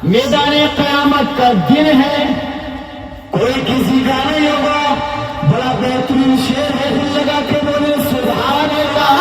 میدان قیامت کا دن ہے، کوئی کسی کا نہیں ہوگا. بڑا بہترین شعر ہے، دل لگا کے بولے سبحان اللہ.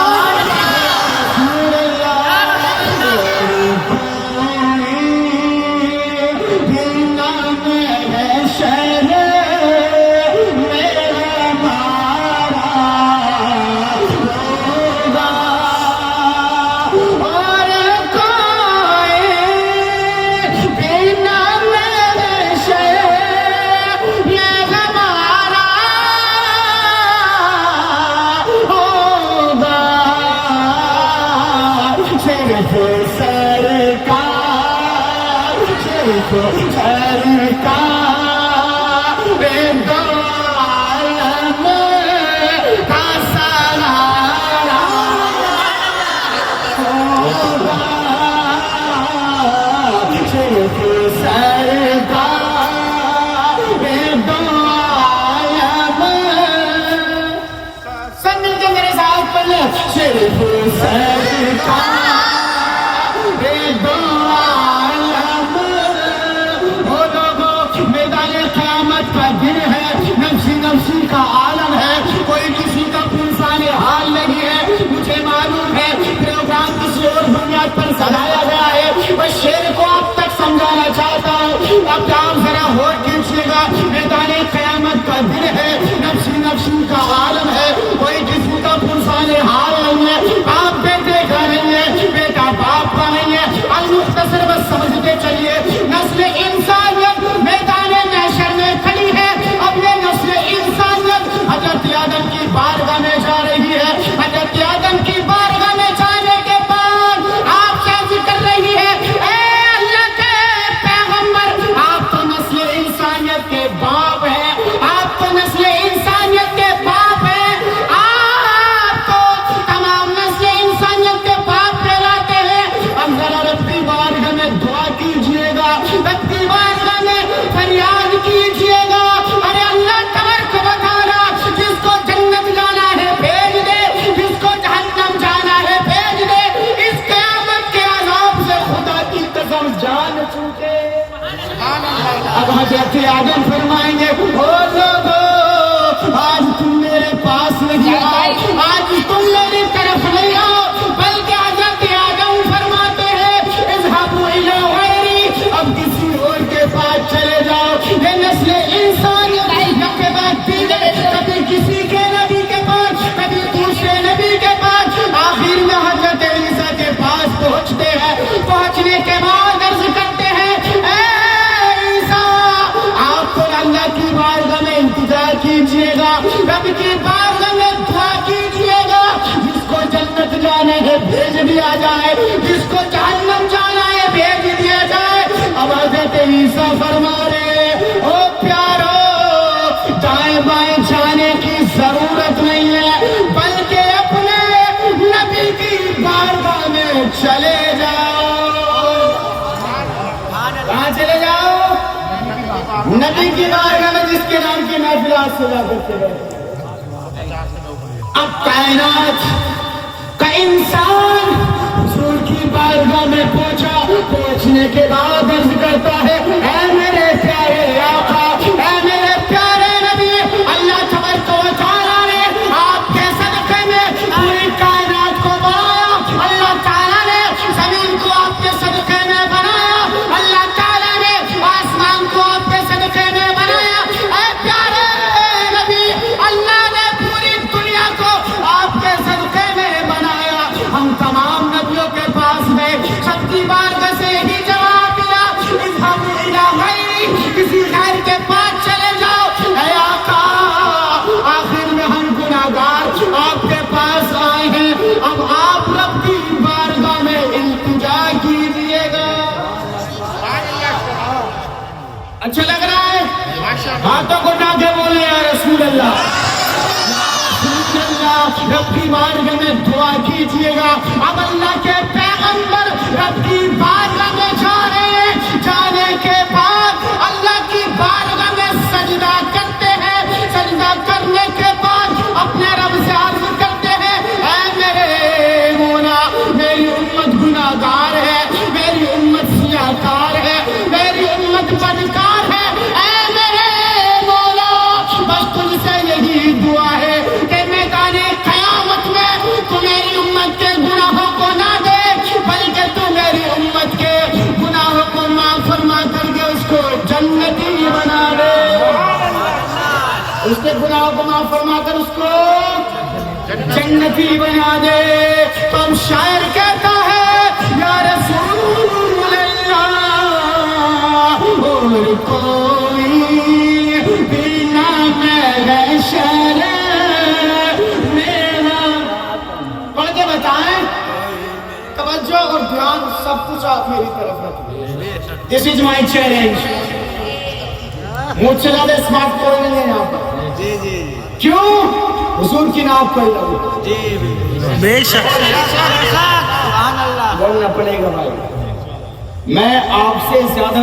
سنایا گیا ہے، میں شعر کو اب تک سمجھانا چاہتا ہوں. اب آپ ذرا غور کیجیے گا. میدان قیامت کا دن ہے، نفسی نفسی کا عالم ہے، کوئی کسی کا پرسان حال نہیں ہے. باپ بیٹے کا نہیں ہے، بیٹا باپ کا نہیں ہے. المختصر بس سمجھتے چلیے، نسل انسانیت میدان محشر میں کھڑی ہے. اب یہ نسل انسانیت حضرت آدم کی بارگاہ میں جا رہی ہے. حضرت آدم کی بارگاہ میں جانے کے بعد آپ کیا ذکر رہی ہے؟ اے اللہ کے پیغمبر، آپ تو نسل انسانیت کے باپ ہیں، آپ تو نسل انسانیت کے باپ ہیں، آپ تو تمام نسل انسانیت کے باپ کہلاتے ہیں. اب ذرا رب کی بارگاہ میں دعا کیجیے گا، رب کی بارگاہ میں فریاد کیجیے گا. ارے اللہ تبارک و تعالی جس کو جنت جانا ہے بھیج دے، جس کو جہنم جانا ہے بھیج دے. اس قیامت کے عذاب سے خدا کی قسم جان چکے. اب حضرت آدم فرمائیں گے، او لوگو آج تم میرے پاس نہیں آؤ، آج تم میری طرف نہیں آؤ، بلکہ حضرت آدم فرماتے ہیں اذهبوا الی غیری، اب کسی اور کے پاس چلے جاؤ. یہ نسل انسانیت کے بعد دیگر کبھی کسی کے نبی کے پاس، کبھی دوسرے نبی کے پاس، آخر میں حضرت عیسیٰ کے پاس پہنچتے ہیں. پہنچنے کے بعد عرض کرتے ہیں اے عیسیٰ، آپ کو اللہ کی بارگاہ میں انتظار کیجیے گا، رب کی بارگاہ میں دعا کیجیے گا. جس کو جنت جانا ہے بھیج دیا جائے، جس کو جہنم جانا ہے بھیج دیا جائے. اب حضرت عیسیٰ فرما رہے او پیارو، دائیں بائیں جانے کی ضرورت نہیں ہے، بلکہ اپنے نبی کی بارگاہ میں چلے جاؤ. کہاں چلے جاؤ؟ نبی کی بارگاہ میں، جس کے نام کی محفل آج سے لا کرتے رہے. اب کائنات کا انسان حضور کی بارگاہ میں پہنچا. پہنچنے کے بعد عرض کرتا ہے اے میرے پیارے آقا، اے میرے پیارے نبی، اللہ تبارک و تعالیٰ نے آپ کے صدقے میں پوری کائنات کو بنایا. اللہ تعالیٰ نے زمین کو آپ کے صدقے میں بنایا. اللہ تعالیٰ نے آسمان کو آپ کے صدقے میں بنایا. اے پیارے نبی، اللہ نے پوری دنیا کو آپ کے صدقے میں بنایا. ہم تمام رسول اللہ، رب کی بارگاہ میں دعا کیجیے گا. اب اللہ کے پیغمبر رب کی بارگاہ میں جا رہے ہیں. جانے کے بعد اللہ کی بارگاہ میں سجدہ کرتے ہیں. سجدہ کرنے کے بعد اپنے رب سے عرض کرتے ہیں، اے میرے مولا، میری امت گناہگار ہے، میری امت سیاہکار ہے، میری امت بدکار ہے. اے میرے مولا، بس تجھ سے یہی دعا ہے کہ میدان قیامت میں تو میری امت کے گناہوں کو نہ دے، بلکہ تو میری امت کے گناہوں کو معاف فرما کر کے اس کو جنتی بنا دے. اس کے گناہوں کو معاف فرما کر اس کو جنتی بنا دے. تو ہم شاعر کہتا ہے، یا رسول اللہ اور کوئی بھی نہ محشر میرا. پڑھ کے بتائیں. توجہ اور دھیان سب کچھ آپ میری طرف رکھیں. This is my challenge. مجھ سے زیادہ اسمارٹ کوئی نہیں ہے یہاں پر. کیوں؟ حضور کی نام پڑھ لوں. بے شک بولنا پڑے گا بھائی. میں آپ سے زیادہ